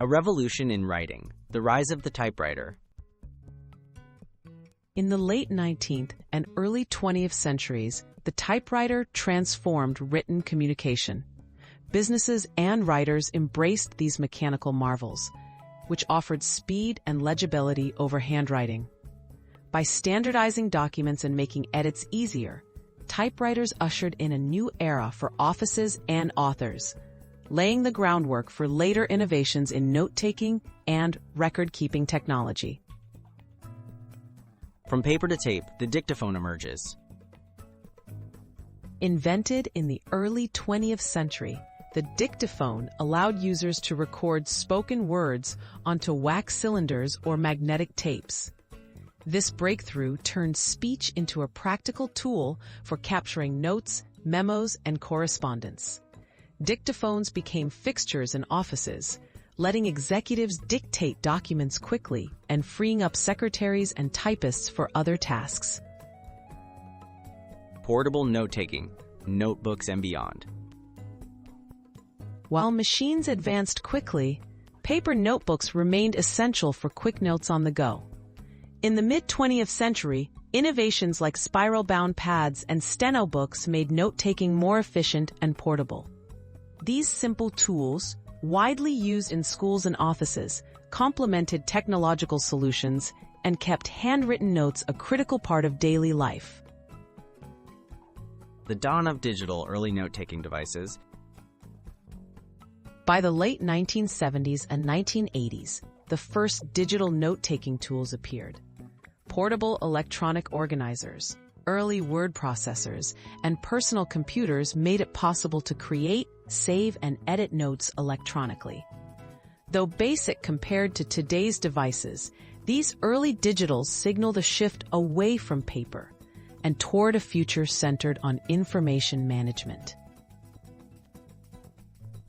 A revolution in writing, the rise of the typewriter. In the late 19th and early 20th centuries, the typewriter transformed written communication. Businesses and writers embraced these mechanical marvels, which offered speed and legibility over handwriting. By standardizing documents and making edits easier, typewriters ushered in a new era for offices and authors, laying the groundwork for later innovations in note-taking and record-keeping technology. From paper to tape, the dictaphone emerges. Invented in the early 20th century, the dictaphone allowed users to record spoken words onto wax cylinders or magnetic tapes. This breakthrough turned speech into a practical tool for capturing notes, memos, and correspondence. Dictaphones became fixtures in offices, letting executives dictate documents quickly and freeing up secretaries and typists for other tasks. Portable note-taking, notebooks and beyond. While machines advanced quickly, paper notebooks remained essential for quick notes on the go. In the mid-20th century, innovations like spiral-bound pads and steno books made note-taking more efficient and portable. These simple tools, widely used in schools and offices, complemented technological solutions and kept handwritten notes a critical part of daily life. The dawn of digital early note-taking devices. By the late 1970s and 1980s, the first digital note-taking tools appeared. Portable electronic organizers, early word processors, and personal computers made it possible to create, save, and edit notes electronically. Though basic compared to today's devices, these early digitals signaled a shift away from paper and toward a future centered on information management.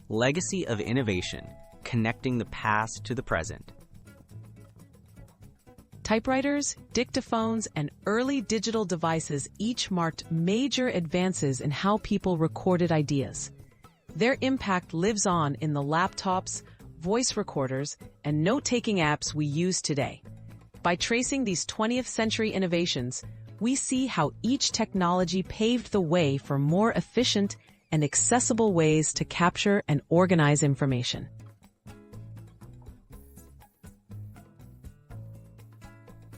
Legacy of innovation, connecting the past to the present. Typewriters, dictaphones, and early digital devices each marked major advances in how people recorded ideas. Their impact lives on in the laptops, voice recorders, and note-taking apps we use today. By tracing these 20th century innovations, we see how each technology paved the way for more efficient and accessible ways to capture and organize information.